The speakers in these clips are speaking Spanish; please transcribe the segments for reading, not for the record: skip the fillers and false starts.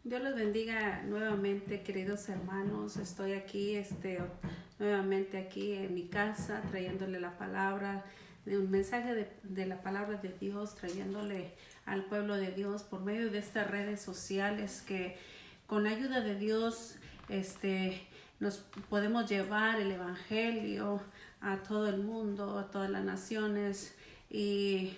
Dios los bendiga nuevamente, queridos hermanos. Estoy aquí, nuevamente aquí en mi casa, trayéndole la palabra, un mensaje de la palabra de Dios, trayéndole al pueblo de Dios por medio de estas redes sociales que con la ayuda de Dios, nos podemos llevar el evangelio a todo el mundo, a todas las naciones, y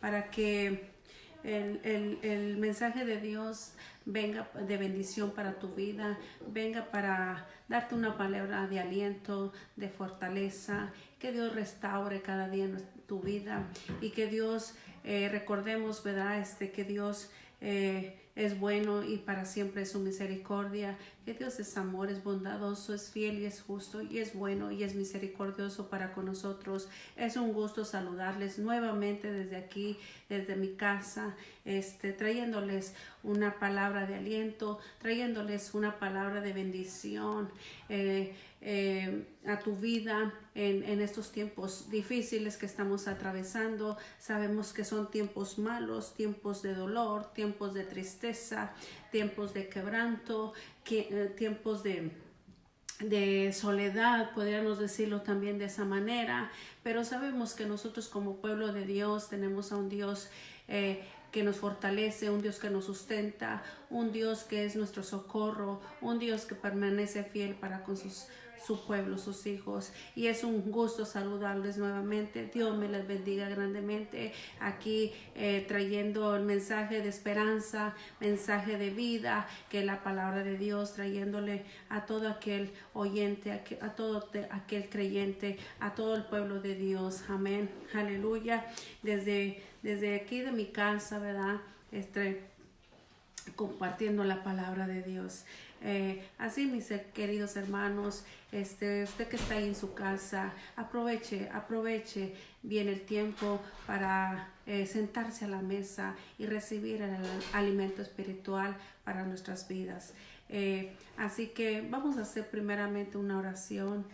para que el mensaje de Dios venga de bendición para tu vida, venga para darte una palabra de aliento, de fortaleza, que Dios restaure cada día tu vida y que Dios, recordemos, ¿verdad? Que Dios es bueno y para siempre es su misericordia, que Dios es amor, es bondadoso, es fiel y es justo y es bueno y es misericordioso para con nosotros. Es un gusto saludarles nuevamente desde aquí, desde mi casa, trayéndoles una palabra de aliento, trayéndoles una palabra de bendición a tu vida en estos tiempos difíciles que estamos atravesando. Sabemos que son tiempos malos, tiempos de dolor, tiempos de tristeza, tiempos de quebranto, tiempos de soledad, podríamos decirlo también de esa manera, pero sabemos que nosotros como pueblo de Dios tenemos a un Dios que nos fortalece, un Dios que nos sustenta, un Dios que es nuestro socorro, un Dios que permanece fiel para con su pueblo, sus hijos, y es un gusto saludarles nuevamente. Dios me les bendiga grandemente aquí, trayendo el mensaje de esperanza, mensaje de vida, que es la palabra de Dios, trayéndole a todo aquel oyente, a todo aquel creyente, a todo el pueblo de Dios. Amén, aleluya. Desde aquí de mi casa, ¿verdad? Compartiendo la palabra de Dios. Así, mis queridos hermanos, usted que está ahí en su casa, aproveche bien el tiempo para sentarse a la mesa y recibir el alimento espiritual para nuestras vidas. Así que vamos a hacer primeramente una oración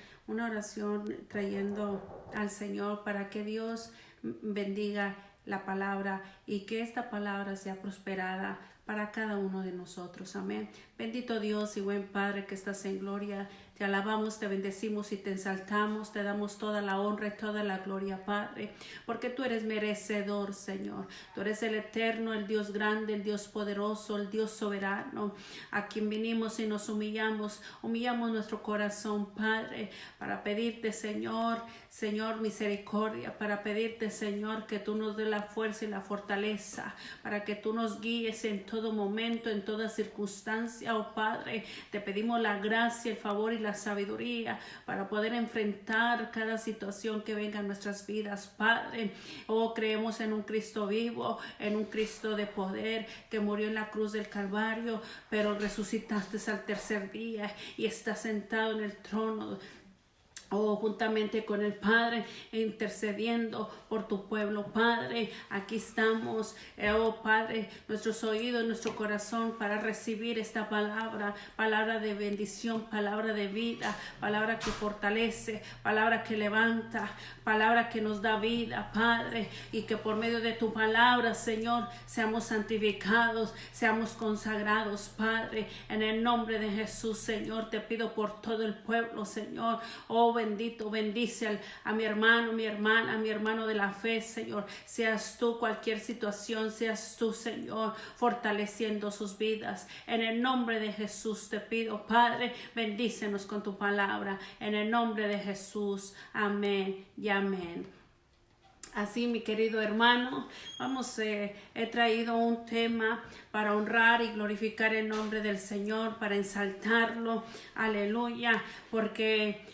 trayendo al Señor para que Dios bendiga la palabra y que esta palabra sea prosperada para cada uno de nosotros. Amén. Bendito Dios y buen Padre que estás en gloria, te alabamos, te bendecimos y te exaltamos, te damos toda la honra y toda la gloria, Padre, porque tú eres merecedor, Señor. Tú eres el eterno, el Dios grande, el Dios poderoso, el Dios soberano, a quien vinimos y nos humillamos nuestro corazón, Padre, para pedirte, Señor, misericordia, para pedirte, Señor, que tú nos des la fuerza y la fortaleza, para que tú nos guíes en todo momento, en toda circunstancia, oh Padre. Te pedimos la gracia, el favor y la sabiduría para poder enfrentar cada situación que venga en nuestras vidas, Padre. Oh, creemos en un Cristo vivo, en un Cristo de poder que murió en la cruz del Calvario, pero resucitaste al tercer día y está sentado en el trono, juntamente con el Padre, intercediendo por tu pueblo, Padre. Aquí estamos, oh Padre, nuestros oídos, nuestro corazón para recibir esta palabra de bendición, palabra de vida, palabra que fortalece, palabra que levanta, palabra que nos da vida, Padre, y que por medio de tu palabra, Señor, seamos santificados, seamos consagrados, Padre, en el nombre de Jesús. Señor, te pido por todo el pueblo, Señor. Oh, bendito, bendice a mi hermano, mi hermana, mi hermano de la fe, Señor. Seas tú, cualquier situación, seas tú, Señor, fortaleciendo sus vidas. En el nombre de Jesús te pido, Padre, bendícenos con tu palabra. En el nombre de Jesús, amén y amén. Así, mi querido hermano, he traído un tema para honrar y glorificar el nombre del Señor, para exaltarlo, aleluya, porque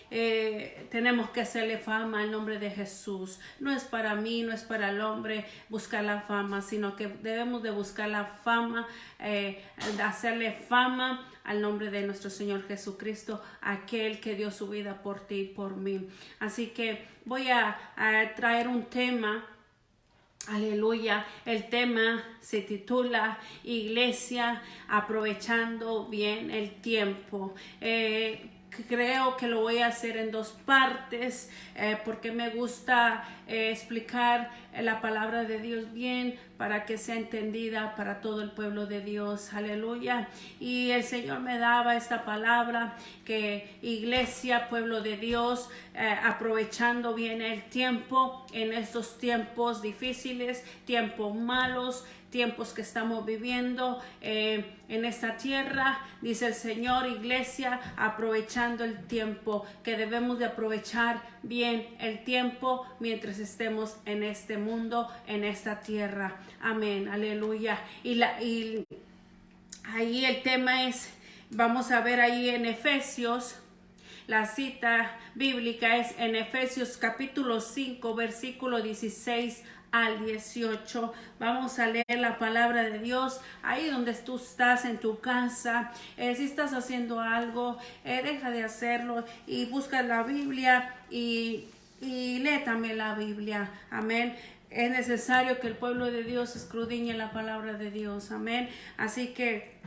tenemos que hacerle fama al nombre de Jesús. No es para mí, no es para el hombre buscar la fama, sino que debemos de buscar la fama, de hacerle fama al nombre de nuestro Señor Jesucristo, aquel que dio su vida por ti y por mí. Así que voy a traer un tema, aleluya. El tema se titula Iglesia aprovechando bien el tiempo. Creo que lo voy a hacer en dos partes porque me gusta explicar la palabra de Dios bien para que sea entendida para todo el pueblo de Dios. Aleluya. Y el Señor me daba esta palabra que iglesia, pueblo de Dios, aprovechando bien el tiempo en estos tiempos difíciles, tiempos malos, tiempos que estamos viviendo en esta tierra, dice el Señor, iglesia, aprovechando el tiempo, que debemos de aprovechar bien el tiempo mientras estemos en este mundo, en esta tierra. Amén, aleluya. Y ahí el tema es, vamos a ver ahí en Efesios, la cita bíblica es en Efesios capítulo 5, versículo 16 al 18. Vamos a leer la palabra de Dios ahí donde tú estás en tu casa. Si estás haciendo algo, deja de hacerlo y busca la Biblia y lee también la Biblia. Amén. Es necesario que el pueblo de Dios escudriñe la palabra de Dios. Amén. Así que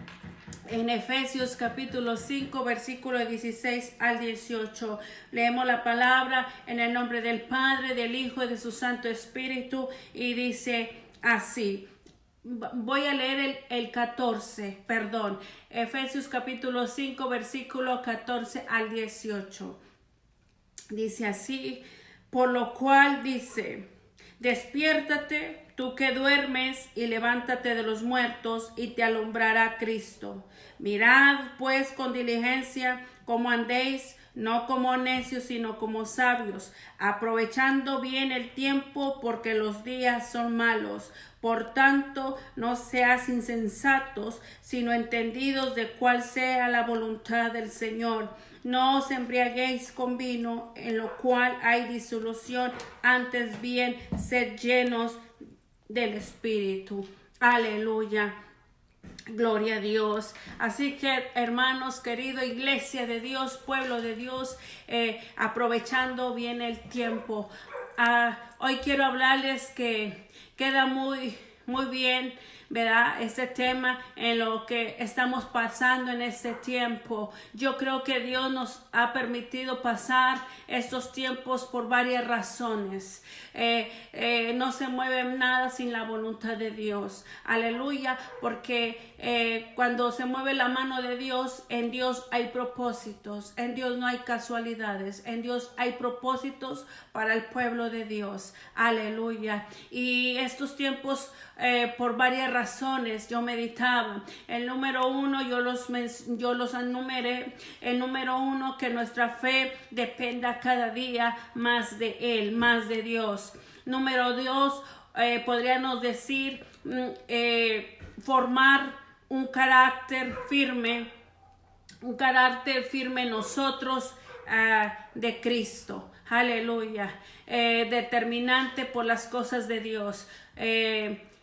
en Efesios capítulo 5 versículo 16 al 18 leemos la palabra en el nombre del Padre, del Hijo y de su Santo Espíritu, y dice así. Voy a leer el 14, perdón, Efesios capítulo 5 versículo 14 al 18. Dice así: por lo cual dice, despiértate tú que duermes, y levántate de los muertos, y te alumbrará Cristo. Mirad pues con diligencia cómo andéis, no como necios, sino como sabios, aprovechando bien el tiempo, porque los días son malos. Por tanto, no seas insensatos, sino entendidos de cuál sea la voluntad del Señor. No os embriaguéis con vino, en lo cual hay disolución, antes bien sed llenos del Espíritu. Aleluya. Gloria a Dios. Así que, hermanos, querido iglesia de Dios, pueblo de Dios, aprovechando bien el tiempo. Hoy quiero hablarles que queda muy bien, ¿verdad? Este tema en lo que estamos pasando en este tiempo. Yo creo que Dios nos ha permitido pasar estos tiempos por varias razones. No se mueve nada sin la voluntad de Dios. Aleluya, porque cuando se mueve la mano de Dios, en Dios hay propósitos, en Dios no hay casualidades, en Dios hay propósitos para el pueblo de Dios. Aleluya. Y estos tiempos, por varias razones, yo meditaba. El número uno, yo los enumeré. El número uno, que nuestra fe dependa cada día más de Él, más de Dios. Número dos, podríamos decir, formar un carácter firme nosotros de Cristo. Aleluya. Determinante por las cosas de Dios.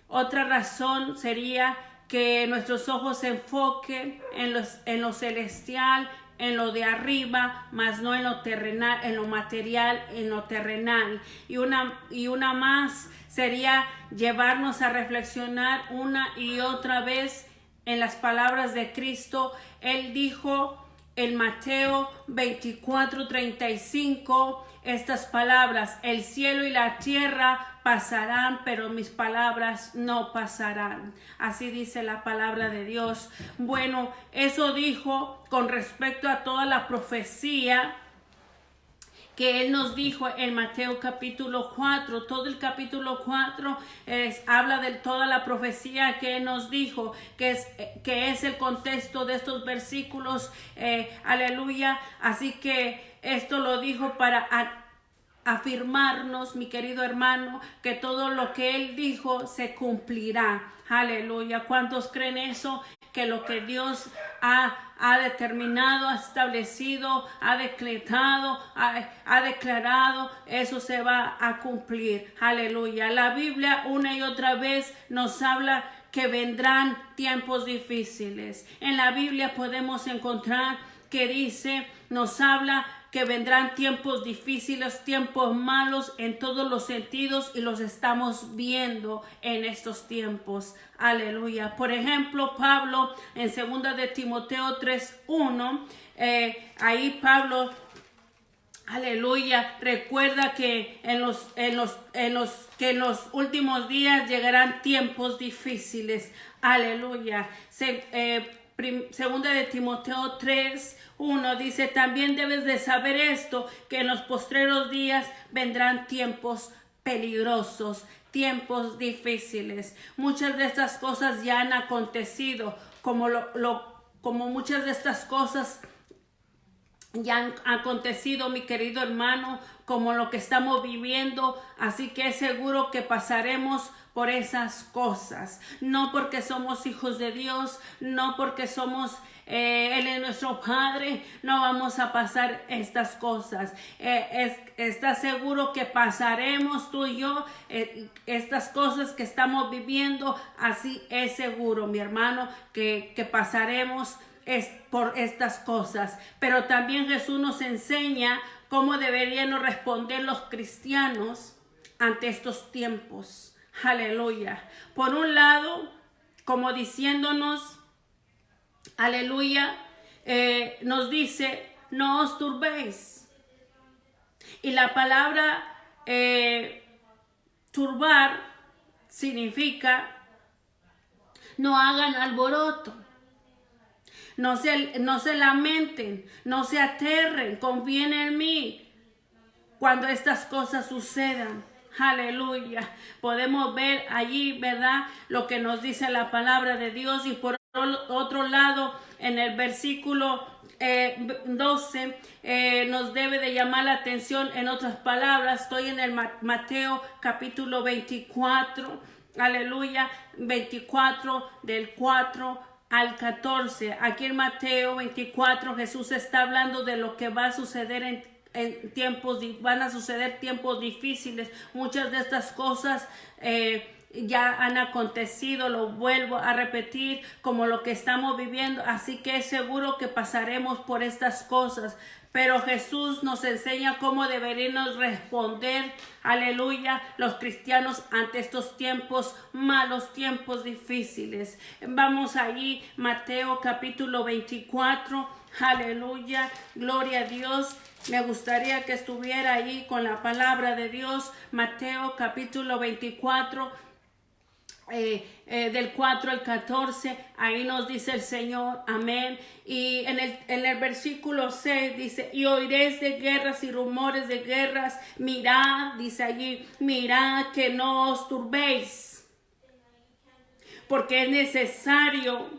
Otra razón sería que nuestros ojos se enfoquen en lo celestial, en lo de arriba, más no en lo terrenal, en lo material, en lo terrenal. Y una más sería llevarnos a reflexionar una y otra vez en las palabras de Cristo. Él dijo en Mateo 24:35 estas palabras: el cielo y la tierra pasarán, pero mis palabras no pasarán. Así dice la palabra de Dios. Bueno, eso dijo con respecto a toda la profecía que Él nos dijo en Mateo capítulo 4. Todo el capítulo 4 habla de toda la profecía que Él nos dijo, que es el contexto de estos versículos. Aleluya. Así que esto lo dijo para afirmarnos, mi querido hermano, que todo lo que Él dijo se cumplirá. Aleluya. ¿Cuántos creen eso? Que lo que Dios ha determinado, ha establecido, ha decretado, ha declarado, eso se va a cumplir. Aleluya. La Biblia una y otra vez nos habla que vendrán tiempos difíciles. En la Biblia podemos encontrar que nos habla que vendrán tiempos difíciles, tiempos malos en todos los sentidos, y los estamos viendo en estos tiempos. Aleluya. Por ejemplo, Pablo en 2 de Timoteo 3:1, ahí Pablo Aleluya. Recuerda que en los últimos días llegarán tiempos difíciles. Aleluya. Segunda de Timoteo 3:1 dice: también debes de saber esto, que en los postreros días vendrán tiempos peligrosos, tiempos difíciles. Muchas de estas cosas ya han acontecido, como muchas de estas cosas ya han acontecido, mi querido hermano, como lo que estamos viviendo. Así que es seguro que pasaremos por esas cosas, no porque somos hijos de Dios, no porque Él es nuestro Padre, no vamos a pasar estas cosas. Está seguro que pasaremos tú y yo estas cosas que estamos viviendo. Así es seguro, mi hermano, que pasaremos por estas cosas. Pero también Jesús nos enseña cómo deberían responder los cristianos ante estos tiempos. Aleluya. Por un lado, como diciéndonos, aleluya, nos dice: no os turbéis. Y la palabra turbar significa no hagan alboroto. No se lamenten, no se aterren, confíen en mí cuando estas cosas sucedan. Aleluya. Podemos ver allí, ¿verdad?, lo que nos dice la palabra de Dios. Y por otro lado, en el versículo 12 nos debe de llamar la atención. En otras palabras, estoy en el Mateo capítulo 24, aleluya, 24 del 4 al 14. Aquí en Mateo 24 Jesús está hablando de lo que va a suceder van a suceder tiempos difíciles. Muchas de estas cosas ya han acontecido, lo vuelvo a repetir, como lo que estamos viviendo. Así que es seguro que pasaremos por estas cosas. Pero Jesús nos enseña cómo deberíamos responder, aleluya, los cristianos ante estos tiempos malos, tiempos difíciles. Vamos allí, Mateo capítulo 24, aleluya, gloria a Dios. Me gustaría que estuviera ahí con la palabra de Dios. Mateo capítulo 24, del 4 al 14, ahí nos dice el Señor, amén. Y en el versículo 6 dice: y oiréis de guerras y rumores de guerras, mirad, dice allí, mirad que no os turbéis, porque es necesario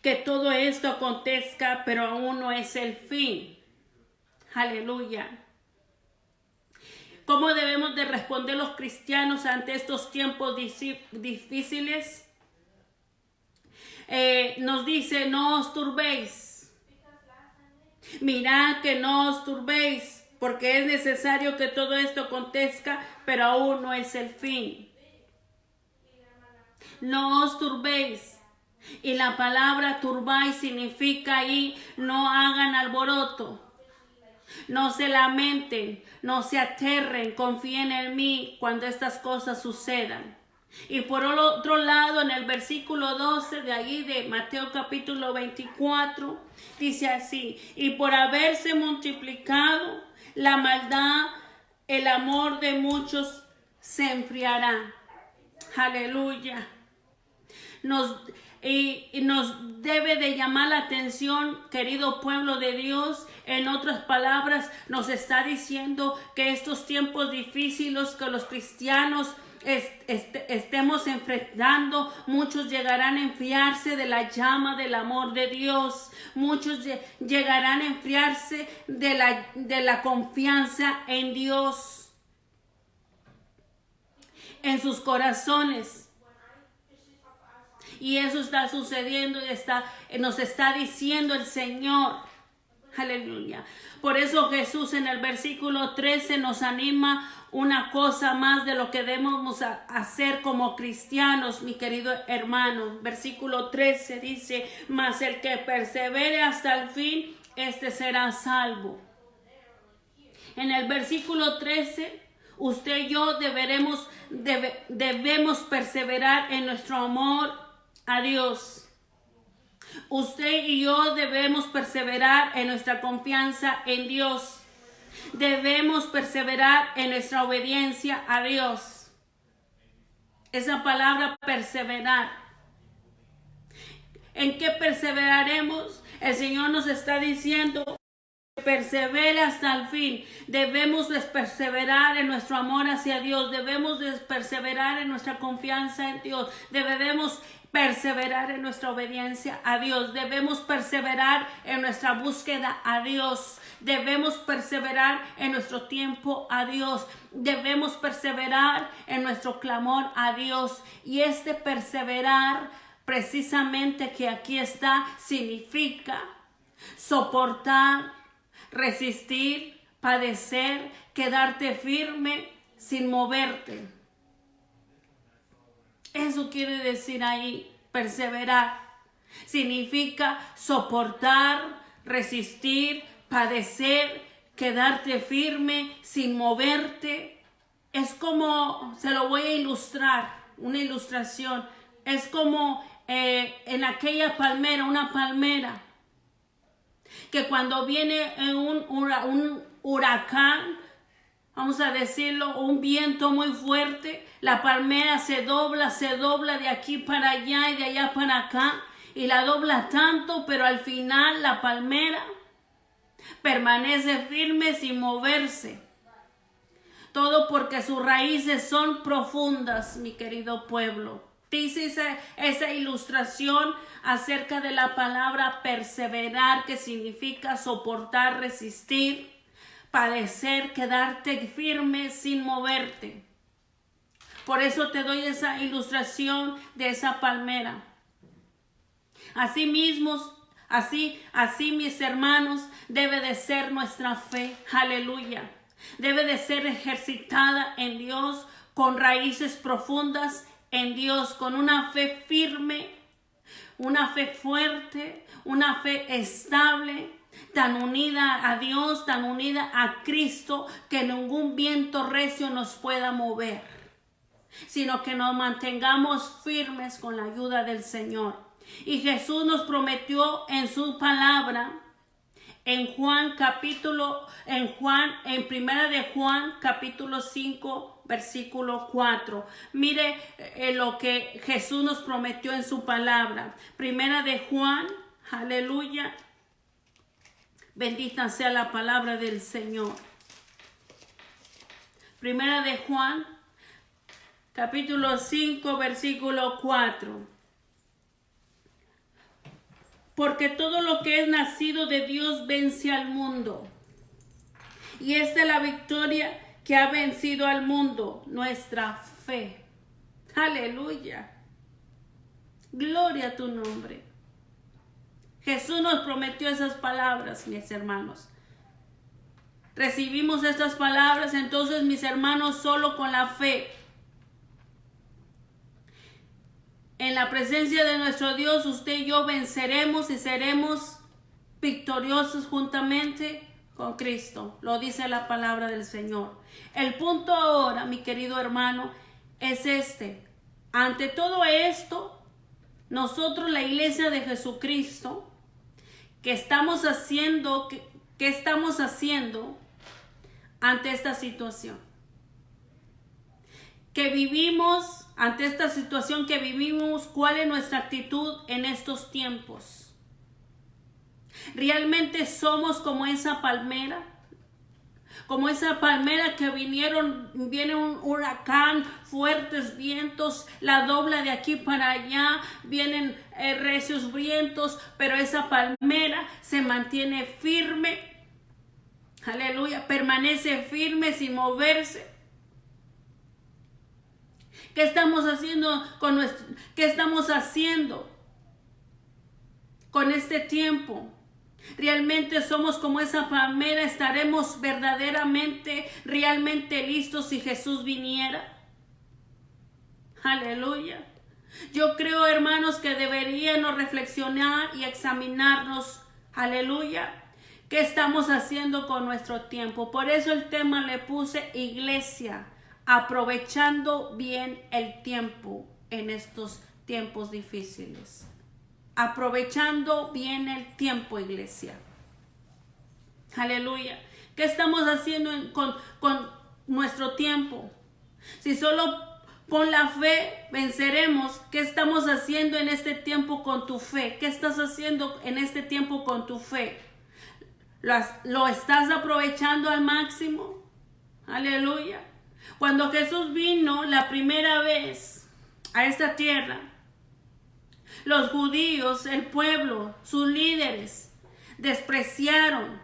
que todo esto acontezca, pero aún no es el fin. Aleluya. ¿Cómo debemos de responder los cristianos ante estos tiempos difíciles? Nos dice: no os turbéis. Mirad que no os turbéis, porque es necesario que todo esto acontezca, pero aún no es el fin. No os turbéis. Y la palabra turbáis significa ahí: no hagan alboroto. No se lamenten, no se aterren, confíen en mí cuando estas cosas sucedan. Y por otro lado, en el versículo 12 de allí de Mateo capítulo 24, dice así: y por haberse multiplicado la maldad, el amor de muchos se enfriará. Aleluya. Nos debe de llamar la atención, querido pueblo de Dios. En otras palabras, nos está diciendo que estos tiempos difíciles que los cristianos estemos enfrentando, muchos llegarán a enfriarse de la llama del amor de Dios. Muchos llegarán a enfriarse de la confianza en Dios, en sus corazones. Y eso está sucediendo y nos está diciendo el Señor. Aleluya. Por eso Jesús en el versículo 13 nos anima una cosa más de lo que debemos hacer como cristianos, mi querido hermano. Versículo 13 dice: mas el que persevere hasta el fin, este será salvo. En el versículo 13, usted y yo debemos perseverar en nuestro amor a Dios. Usted y yo debemos perseverar en nuestra confianza en Dios. Debemos perseverar en nuestra obediencia a Dios. Esa palabra perseverar. ¿En qué perseveraremos? El Señor nos está diciendo: persevera hasta el fin. Debemos perseverar en nuestro amor hacia Dios. Debemos perseverar en nuestra confianza en Dios. Debemos perseverar en nuestra obediencia a Dios. Debemos perseverar en nuestra búsqueda a Dios. Debemos perseverar en nuestro tiempo a Dios. Debemos perseverar en nuestro clamor a Dios. Y este perseverar, precisamente que aquí está, significa soportar, resistir, padecer, quedarte firme sin moverte. Eso quiere decir ahí, perseverar. Significa soportar, resistir, padecer, quedarte firme sin moverte. Es como, se lo voy a ilustrar, una ilustración. Es como en aquella palmera, una palmera, que cuando viene un huracán, vamos a decirlo, un viento muy fuerte, la palmera se dobla de aquí para allá y de allá para acá, y la dobla tanto, pero al final la palmera permanece firme sin moverse. Todo porque sus raíces son profundas, mi querido pueblo. Dice esa ilustración acerca de la palabra perseverar, que significa soportar, resistir, padecer, quedarte firme sin moverte. Por eso te doy esa ilustración de esa palmera. Así mismo, así mis hermanos, debe de ser nuestra fe. Aleluya. Debe de ser ejercitada en Dios, con raíces profundas en Dios, con una fe firme, una fe fuerte, una fe estable, tan unida a Dios, tan unida a Cristo, que ningún viento recio nos pueda mover, sino que nos mantengamos firmes con la ayuda del Señor. Y Jesús nos prometió en su palabra, en primera de Juan, capítulo 5, versículo 4. Mire lo que Jesús nos prometió en su palabra. Primera de Juan, aleluya. Bendita sea la palabra del Señor. Primera de Juan, capítulo 5, versículo 4. Porque todo lo que es nacido de Dios vence al mundo. Y esta es la victoria que ha vencido al mundo, nuestra fe. Aleluya. Gloria a tu nombre. Jesús nos prometió esas palabras, mis hermanos. Recibimos estas palabras, entonces, mis hermanos, solo con la fe en la presencia de nuestro Dios, usted y yo venceremos y seremos victoriosos juntamente con Cristo. Lo dice la palabra del Señor. El punto ahora, mi querido hermano, es este. Ante todo esto, nosotros, la iglesia de Jesucristo, ¿qué estamos haciendo ante esta situación? Que vivimos, ante esta situación que vivimos, ¿cuál es nuestra actitud en estos tiempos? ¿Realmente somos como esa palmera? Como esa palmera que viene un huracán, fuertes vientos, la dobla de aquí para allá, vienen recios vientos, pero esa palmera se mantiene firme. Aleluya, permanece firme sin moverse. ¿Qué estamos haciendo con este tiempo? ¿Realmente somos como esa palmera? ¿Estaremos realmente listos si Jesús viniera? Aleluya. Yo creo, hermanos, que deberíamos reflexionar y examinarnos. Aleluya. ¿Qué estamos haciendo con nuestro tiempo? Por eso el tema le puse iglesia, aprovechando bien el tiempo en estos tiempos difíciles. aprovechando bien el tiempo, iglesia. Aleluya. ¿Qué estamos haciendo con nuestro tiempo? Si solo con la fe venceremos, ¿qué estamos haciendo en este tiempo con tu fe? ¿Qué estás haciendo en este tiempo con tu fe? ¿Lo estás aprovechando al máximo? Aleluya. Cuando Jesús vino la primera vez a esta tierra, los judíos, el pueblo, sus líderes, despreciaron,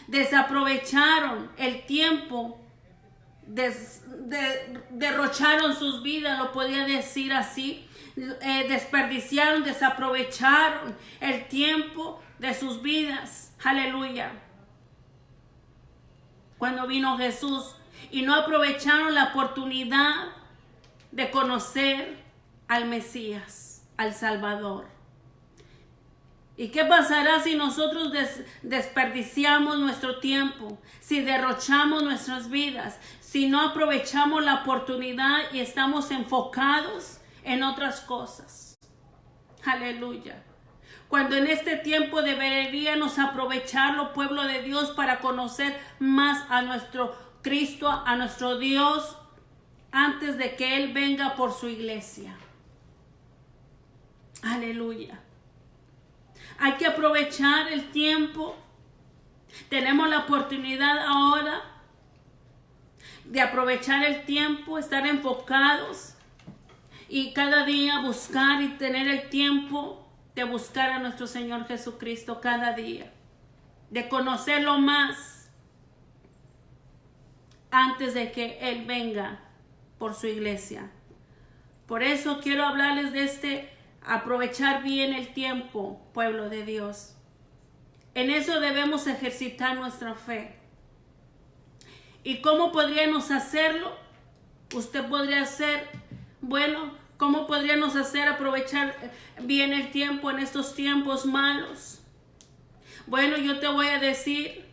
desaprovecharon el tiempo, derrocharon sus vidas, lo podía decir así, desperdiciaron, desaprovecharon el tiempo de sus vidas. Aleluya. Cuando vino Jesús y no aprovecharon la oportunidad de conocer al Mesías, al Salvador. ¿Y qué pasará si nosotros desperdiciamos nuestro tiempo? Si derrochamos nuestras vidas, si no aprovechamos la oportunidad y estamos enfocados en otras cosas. Aleluya. Cuando en este tiempo deberíamos aprovecharlo, pueblo de Dios, para conocer más a nuestro Cristo, a nuestro Dios, antes de que Él venga por su iglesia. Aleluya. Hay que aprovechar el tiempo. Tenemos la oportunidad ahora de aprovechar el tiempo, estar enfocados y cada día buscar y tener el tiempo de buscar a nuestro Señor Jesucristo cada día, de conocerlo más antes de que Él venga por su iglesia. Por eso quiero hablarles de aprovechar bien el tiempo, pueblo de Dios. En eso debemos ejercitar nuestra fe. ¿Y cómo podríamos hacerlo? Usted podría hacer, ¿cómo podríamos hacer aprovechar bien el tiempo en estos tiempos malos? Bueno, yo te voy a decir,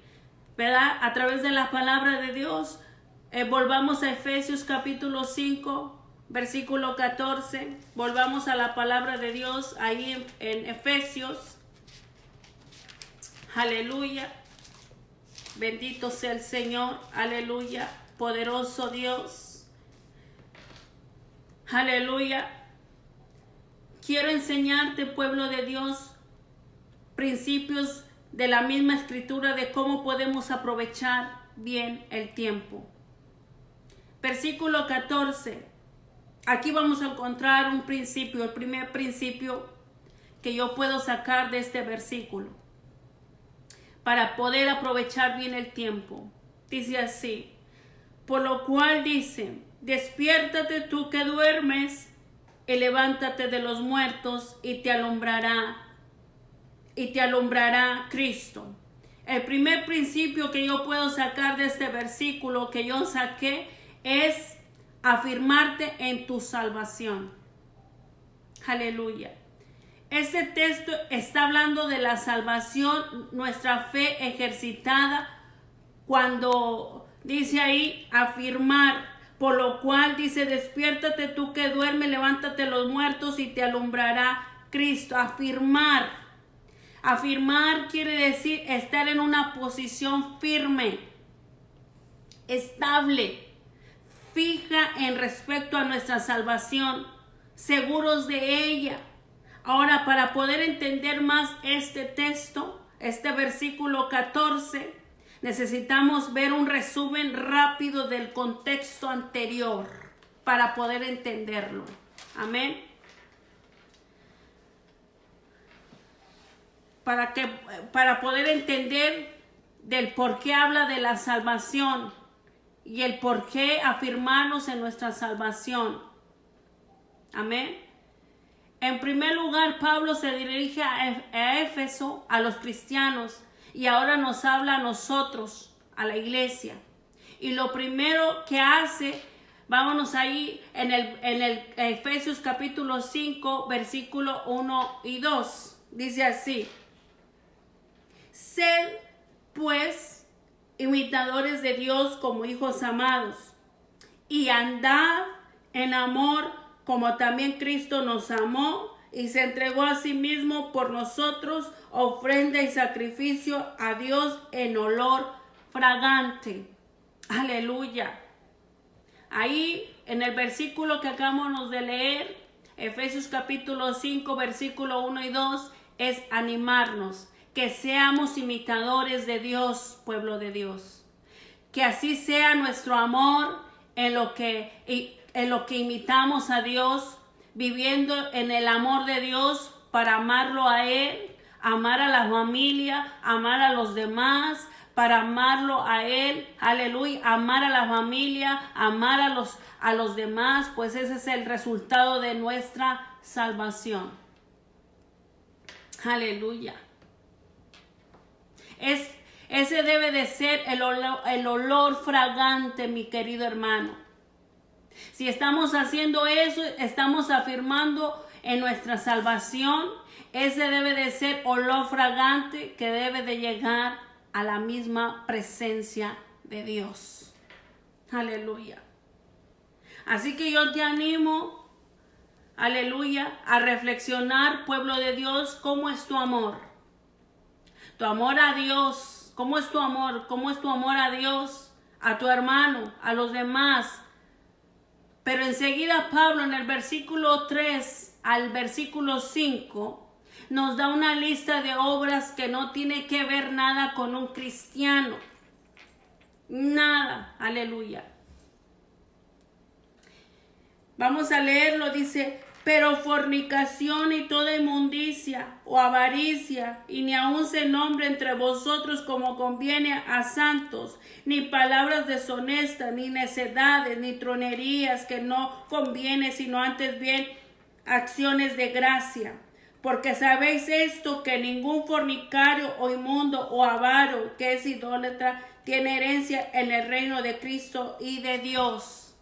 ¿verdad? A través de la palabra de Dios, volvamos a Efesios capítulo 5, versículo 14. Volvamos a la palabra de Dios ahí en Efesios. Aleluya. Bendito sea el Señor. Aleluya. Poderoso Dios. Aleluya. Quiero enseñarte, pueblo de Dios, principios de la misma escritura de cómo podemos aprovechar bien el tiempo. Versículo 14. Aquí vamos a encontrar un principio, el primer principio que yo puedo sacar de este versículo para poder aprovechar bien el tiempo. Dice así: por lo cual dice, despiértate tú que duermes y levántate de los muertos y te alumbrará Cristo. El primer principio que yo puedo sacar de este versículo que yo saqué es afirmarte en tu salvación. Aleluya. Este texto está hablando de la salvación, nuestra fe ejercitada, cuando dice ahí afirmar, por lo cual dice, despiértate tú que duermes, levántate los muertos y te alumbrará Cristo. Afirmar. Afirmar quiere decir estar en una posición firme, estable, fija en respecto a nuestra salvación, seguros de ella. Ahora, para poder entender más este texto, este versículo 14, necesitamos ver un resumen rápido del contexto anterior para poder entenderlo. Amén. Para poder entender del por qué habla de la salvación y el por qué afirmarnos en nuestra salvación. Amén. En primer lugar, Pablo se dirige a Éfeso, a los cristianos, y ahora nos habla a nosotros, a la iglesia. Y lo primero que hace, vámonos ahí en el Efesios capítulo 5, versículo 1 y 2. Dice así: sed, pues, imitadores de Dios como hijos amados, y andad en amor como también Cristo nos amó y se entregó a sí mismo por nosotros, ofrenda y sacrificio a Dios en olor fragante. Aleluya. Ahí en el versículo que acabamos de leer, Efesios capítulo 5, versículo 1 y 2, es animarnos, que seamos imitadores de Dios, pueblo de Dios. Que así sea nuestro amor en lo que imitamos a Dios, viviendo en el amor de Dios para amarlo a Él, amar a la familia, amar a los demás, para amarlo a Él, aleluya, amar a la familia, amar a los demás, pues ese es el resultado de nuestra salvación. Aleluya. Ese debe de ser el olor fragante, mi querido hermano. Si estamos haciendo eso, estamos afirmando en nuestra salvación. Ese debe de ser olor fragante que debe de llegar a la misma presencia de Dios. Aleluya. Así que yo te animo, aleluya, a reflexionar, pueblo de Dios, cómo es tu amor. Tu amor a Dios, cómo es tu amor, cómo es tu amor a Dios, a tu hermano, a los demás. Pero enseguida Pablo en el versículo 3 al versículo 5 nos da una lista de obras que no tiene que ver nada con un cristiano. Nada, aleluya. Vamos a leerlo, dice: pero fornicación y toda inmundicia o avaricia, y ni aun se nombre entre vosotros como conviene a santos, ni palabras deshonestas, ni necedades, ni tronerías que no conviene, sino antes bien acciones de gracia. Porque sabéis esto, que ningún fornicario o inmundo o avaro que es idólatra tiene herencia en el reino de Cristo y de Dios.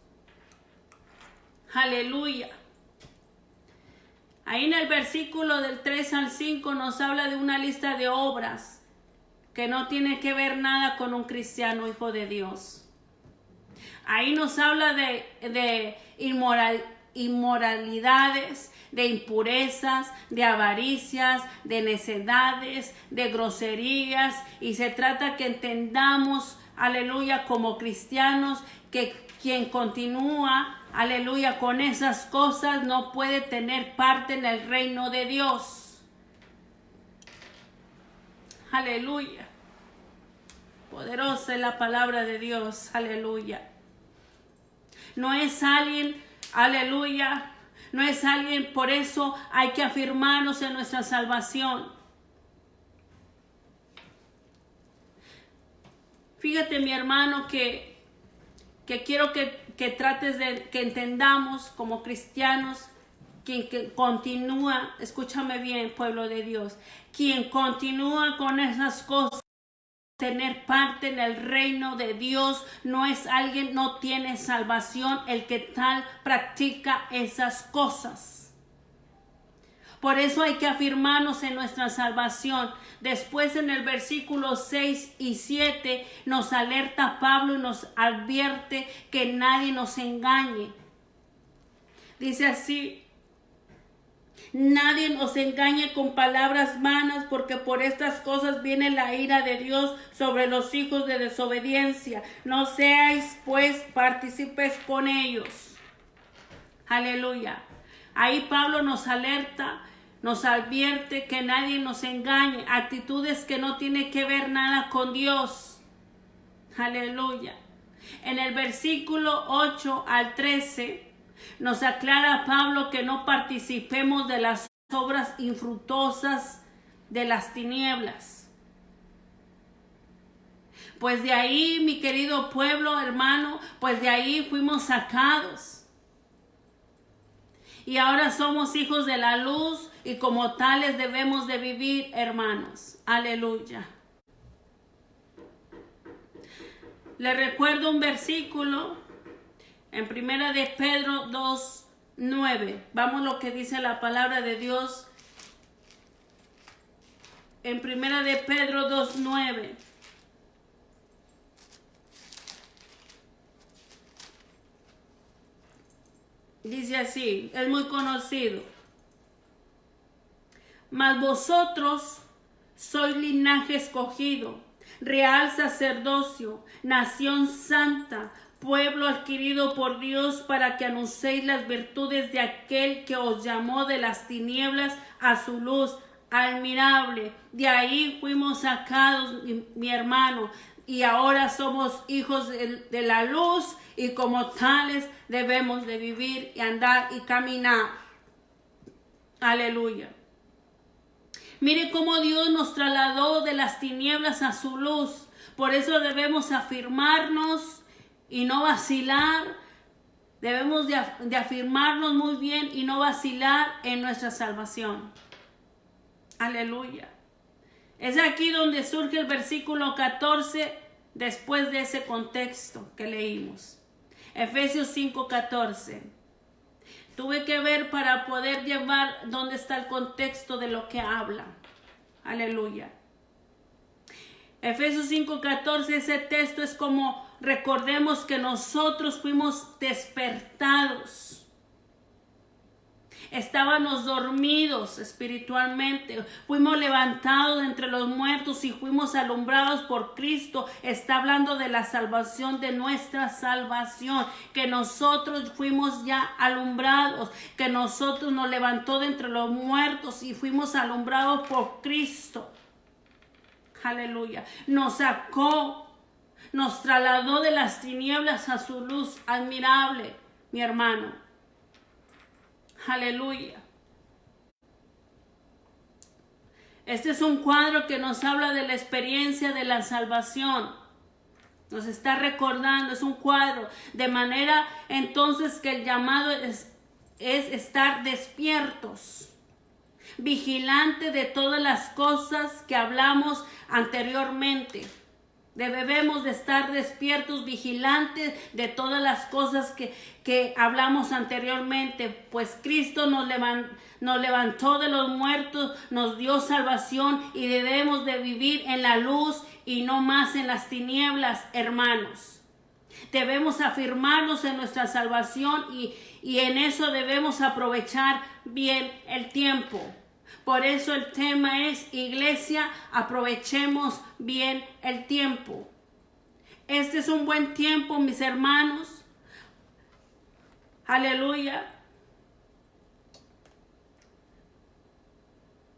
Aleluya. Ahí en el versículo del 3 al 5 nos habla de una lista de obras que no tiene que ver nada con un cristiano hijo de Dios. Ahí nos habla de inmoralidades, de impurezas, de avaricias, de necedades, de groserías, y se trata que entendamos, aleluya, como cristianos, que quien continúa, aleluya, con esas cosas no puede tener parte en el reino de Dios. Aleluya. Poderosa es la palabra de Dios. Aleluya. No es alguien, aleluya, no es alguien, por eso hay que afirmarnos en nuestra salvación. Fíjate, mi hermano, que quiero que trates de que entendamos como cristianos, quien continúa, escúchame bien, pueblo de Dios, quien continúa con esas cosas, tener parte en el reino de Dios, no es alguien, no tiene salvación el que tal practica esas cosas. Por eso hay que afirmarnos en nuestra salvación. Después en el versículo 6 y 7 nos alerta Pablo y nos advierte que nadie nos engañe. Dice así: nadie nos engañe con palabras vanas, porque por estas cosas viene la ira de Dios sobre los hijos de desobediencia. No seáis pues partícipes con ellos. Aleluya. Ahí Pablo nos alerta, nos advierte que nadie nos engañe, actitudes que no tienen que ver nada con Dios. Aleluya. En el versículo 8 al 13 nos aclara Pablo que no participemos de las obras infructuosas de las tinieblas. Pues de ahí, mi querido pueblo, hermano, pues de ahí fuimos sacados. Y ahora somos hijos de la luz y como tales debemos de vivir, hermanos. Aleluya. Les recuerdo un versículo en Primera de Pedro 2:9. Vamos lo que dice la palabra de Dios. En Primera de Pedro 2:9. Dice así, es muy conocido. Mas vosotros sois linaje escogido, real sacerdocio, nación santa, pueblo adquirido por Dios, para que anunciéis las virtudes de aquel que os llamó de las tinieblas a su luz admirable. De ahí fuimos sacados, mi hermano, y ahora somos hijos de la luz, y como tales debemos de vivir y andar y caminar. Aleluya. Mire cómo Dios nos trasladó de las tinieblas a su luz. Por eso debemos afirmarnos y no vacilar. Debemos de afirmarnos muy bien y no vacilar en nuestra salvación. Aleluya. Es aquí donde surge el versículo 14 después de ese contexto que leímos. Efesios 5:14. Tuve que ver para poder llevar dónde está el contexto de lo que habla. Aleluya. Efesios 5:14, ese texto es como recordemos que nosotros fuimos despertados. Estábamos dormidos espiritualmente, fuimos levantados entre los muertos y fuimos alumbrados por Cristo. Está hablando de la salvación, de nuestra salvación, que nosotros fuimos ya alumbrados, que nosotros nos levantó de entre los muertos y fuimos alumbrados por Cristo. Aleluya. Nos sacó, nos trasladó de las tinieblas a su luz admirable, mi hermano. Aleluya. Este es un cuadro que nos habla de la experiencia de la salvación. Nos está recordando, es un cuadro. De manera entonces que el llamado es estar despiertos, vigilante de todas las cosas que hablamos anteriormente. Debemos de estar despiertos, vigilantes de todas las cosas que hablamos anteriormente, pues Cristo nos levantó de los muertos, nos dio salvación y debemos de vivir en la luz y no más en las tinieblas, hermanos. Debemos afirmarnos en nuestra salvación y en eso debemos aprovechar bien el tiempo. Por eso el tema es, iglesia, aprovechemos bien el tiempo. Este es un buen tiempo, mis hermanos. Aleluya.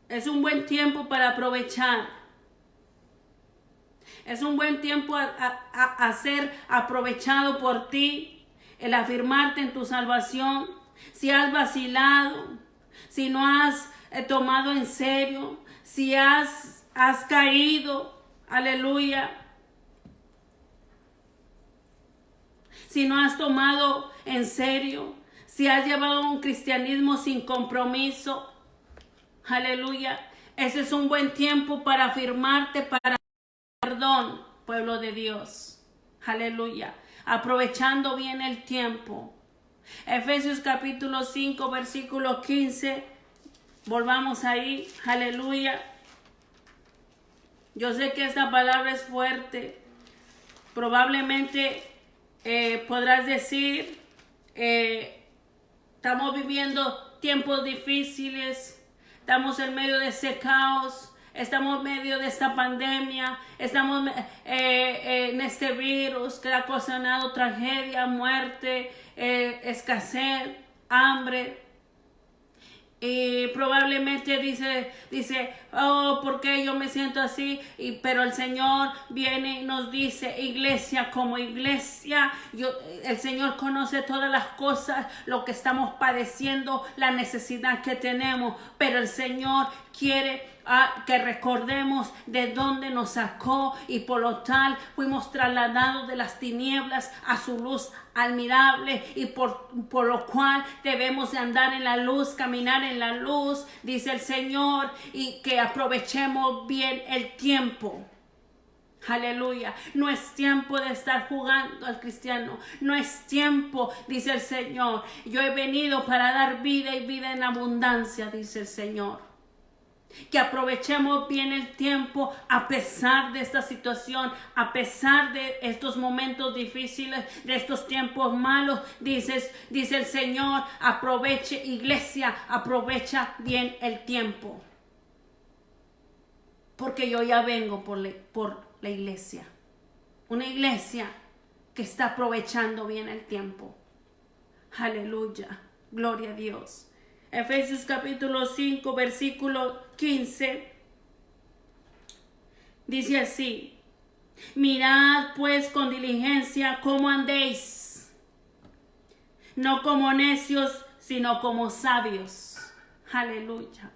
Es un buen tiempo para aprovechar. Es un buen tiempo a ser aprovechado por ti. El afirmarte en tu salvación. Si has vacilado, si no has tomado en serio, si has caído, aleluya, si no has tomado en serio, si has llevado un cristianismo sin compromiso, aleluya, ese es un buen tiempo para afirmarte, para perdón, pueblo de Dios, aleluya, aprovechando bien el tiempo. Efesios capítulo 5 versículo 15. Volvamos ahí, aleluya. Yo sé que esta palabra es fuerte. Probablemente podrás decir, estamos viviendo tiempos difíciles, estamos en medio de ese caos, estamos en medio de esta pandemia, estamos en este virus que ha ocasionado tragedia, muerte, escasez, hambre. Y probablemente dice, oh, ¿por qué yo me siento así? Pero el Señor viene y nos dice, iglesia, como iglesia, el Señor conoce todas las cosas, lo que estamos padeciendo, la necesidad que tenemos, pero el Señor quiere que recordemos de dónde nos sacó y por lo tal fuimos trasladados de las tinieblas a su luz admirable y por lo cual debemos de andar en la luz, caminar en la luz, dice el Señor, y que aprovechemos bien el tiempo. Aleluya, no es tiempo de estar jugando al cristiano, no es tiempo, dice el Señor. Yo he venido para dar vida y vida en abundancia, dice el Señor. Que aprovechemos bien el tiempo a pesar de esta situación, a pesar de estos momentos difíciles, de estos tiempos malos. Dice el Señor, aproveche, iglesia, aprovecha bien el tiempo. porque yo ya vengo por la iglesia. Una iglesia que está aprovechando bien el tiempo. Aleluya. Gloria a Dios. Efesios capítulo 5, versículo 15. Dice así: mirad pues con diligencia cómo andéis, no como necios, sino como sabios. Aleluya.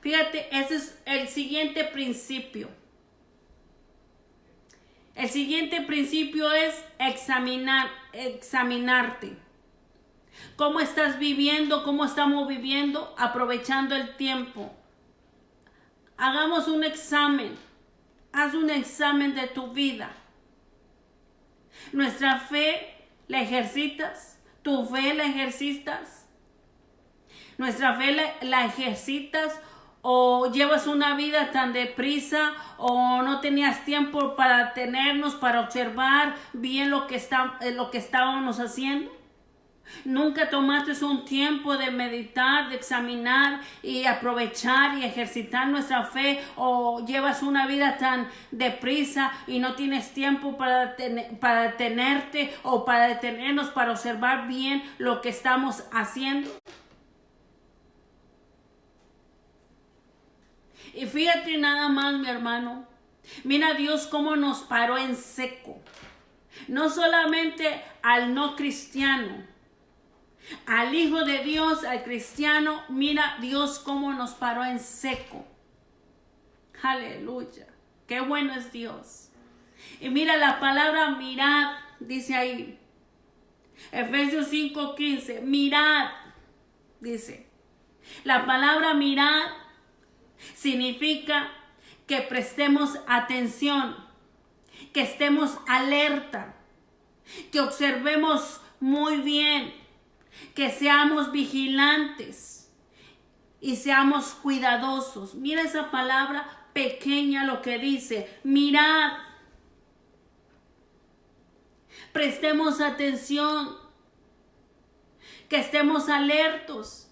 Fíjate, ese es el siguiente principio. El siguiente principio es examinarte. ¿Cómo estás viviendo? ¿Cómo estamos viviendo? Aprovechando el tiempo. Hagamos un examen. Haz un examen de tu vida. Nuestra fe la ejercitas. Tu fe la ejercitas. Nuestra fe la ejercitas, o llevas una vida tan deprisa, o no tenías tiempo para detenernos, para observar bien lo que estábamos haciendo. Nunca tomaste un tiempo de meditar, de examinar y aprovechar y ejercitar nuestra fe, o llevas una vida tan deprisa y no tienes tiempo para detenerte o para detenernos, para observar bien lo que estamos haciendo. Y fíjate nada más, mi hermano. Mira Dios cómo nos paró en seco. No solamente al no cristiano, al hijo de Dios, al cristiano. Mira Dios cómo nos paró en seco. Aleluya. Qué bueno es Dios. Y mira la palabra mirad, dice ahí. Efesios 5:15. Mirad, dice. La palabra mirad significa que prestemos atención, que estemos alerta, que observemos muy bien, que seamos vigilantes y seamos cuidadosos. Mira esa palabra pequeña lo que dice: mirad. Prestemos atención, que estemos alertos,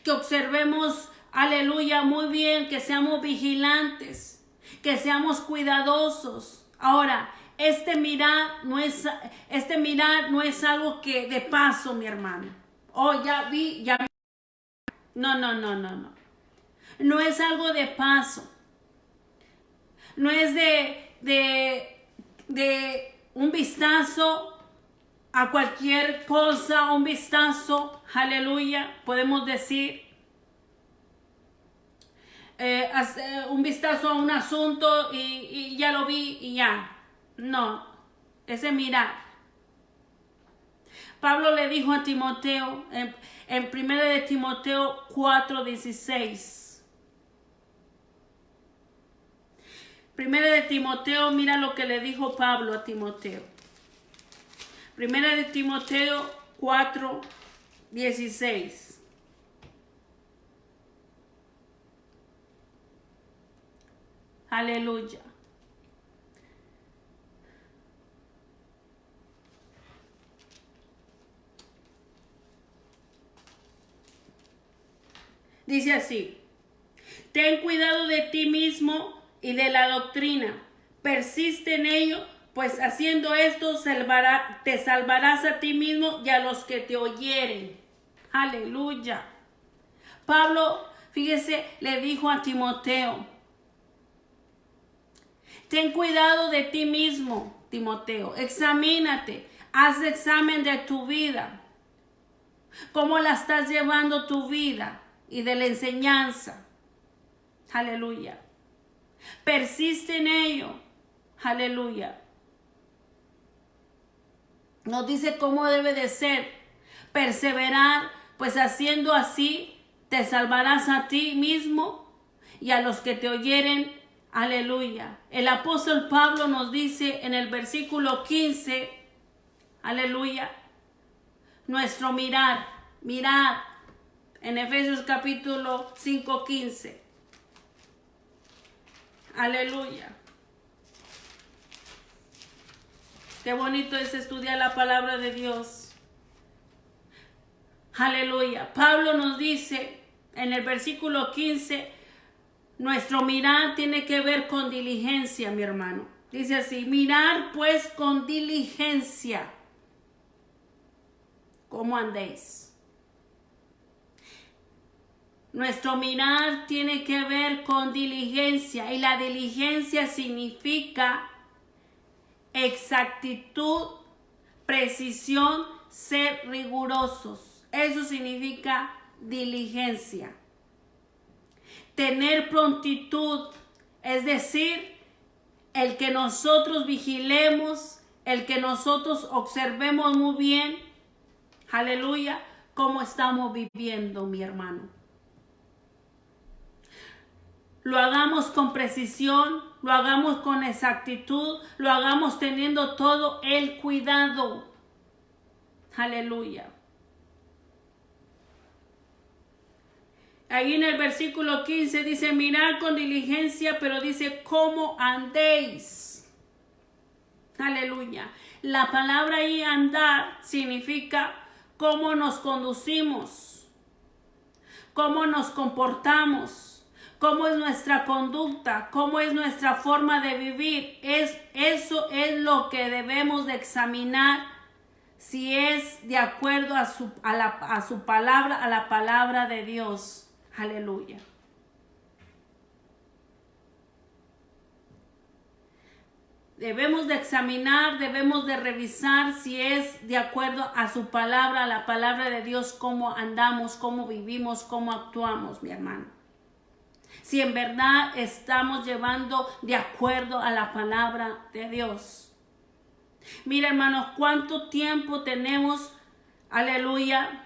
que observemos, aleluya, muy bien, que seamos vigilantes, que seamos cuidadosos. Ahora, este mirar no es algo que de paso, mi hermano. Oh, ya vi. No. No es algo de paso. No es de un vistazo a cualquier cosa, un vistazo, aleluya, podemos decir, un vistazo a un asunto y ya lo vi y ya. No, ese mirar. Pablo le dijo a Timoteo en 1 de Timoteo 4:16. 1 de Timoteo, mira lo que le dijo Pablo a Timoteo. 1 de Timoteo 4:16. Aleluya. Dice así: ten cuidado de ti mismo y de la doctrina. Persiste en ello, pues haciendo esto te salvarás a ti mismo y a los que te oyeren. Aleluya. Pablo, fíjese, le dijo a Timoteo: ten cuidado de ti mismo, Timoteo. Examínate. Haz examen de tu vida. ¿Cómo la estás llevando tu vida? Y de la enseñanza. Aleluya. Persiste en ello. Aleluya. Nos dice cómo debe de ser. Perseverar, pues haciendo así te salvarás a ti mismo y a los que te oyeren. Aleluya. El apóstol Pablo nos dice en el versículo 15, aleluya, nuestro mirar. En Efesios capítulo 5:15. Aleluya. Qué bonito es estudiar la palabra de Dios. Aleluya. Pablo nos dice en el versículo 15, Nuestro mirar tiene que ver con diligencia, mi hermano. Dice así, mirar pues con diligencia cómo andéis. Nuestro mirar tiene que ver con diligencia, y la diligencia significa exactitud, precisión, ser rigurosos. Eso significa diligencia. Tener prontitud, es decir, el que nosotros vigilemos, el que nosotros observemos muy bien, aleluya, cómo estamos viviendo, mi hermano. Lo hagamos con precisión, lo hagamos con exactitud, lo hagamos teniendo todo el cuidado. Aleluya. Ahí en el versículo 15 dice, mirad con diligencia, pero dice, ¿cómo andéis? Aleluya. La palabra ahí andar significa cómo nos conducimos, cómo nos comportamos, cómo es nuestra conducta, cómo es nuestra forma de vivir. Eso es lo que debemos de examinar, si es de acuerdo a su palabra, a la palabra de Dios. Aleluya. Debemos de examinar, debemos de revisar si es de acuerdo a su palabra, a la palabra de Dios, cómo andamos, cómo vivimos, cómo actuamos, mi hermano. Si en verdad estamos llevando de acuerdo a la palabra de Dios. Mira, hermanos, cuánto tiempo tenemos, aleluya,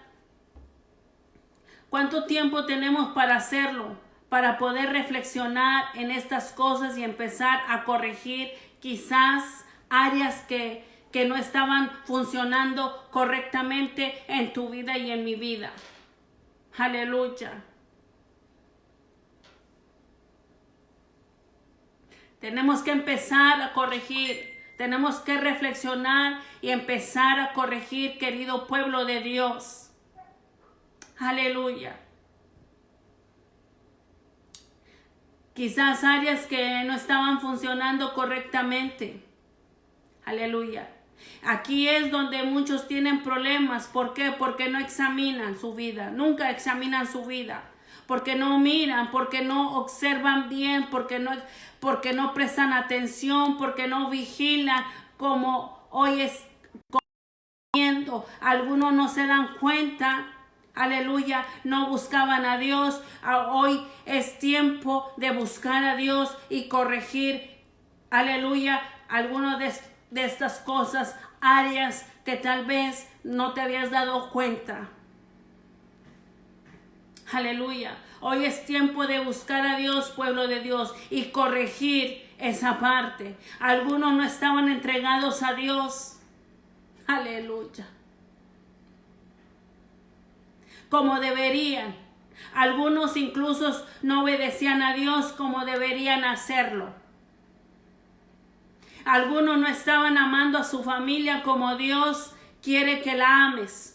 cuánto tiempo tenemos para hacerlo, para poder reflexionar en estas cosas y empezar a corregir quizás áreas que no estaban funcionando correctamente en tu vida y en mi vida. Aleluya. Tenemos que empezar a corregir. Tenemos que reflexionar y empezar a corregir, querido pueblo de Dios. Aleluya. Quizás áreas que no estaban funcionando correctamente. Aleluya. Aquí es donde muchos tienen problemas. ¿Por qué? Porque no examinan su vida. Nunca examinan su vida. Porque no miran, porque no observan bien, porque no prestan atención, porque no vigilan, como hoy es viendo. Algunos no se dan cuenta. Aleluya, no buscaban a Dios. Hoy es tiempo de buscar a Dios y corregir, aleluya, algunas de estas cosas, áreas que tal vez no te habías dado cuenta. Aleluya, hoy es tiempo de buscar a Dios, pueblo de Dios, y corregir esa parte. Algunos no estaban entregados a Dios. Aleluya. Como deberían. Algunos incluso no obedecían a Dios como deberían hacerlo. Algunos no estaban amando a su familia como Dios quiere que la ames.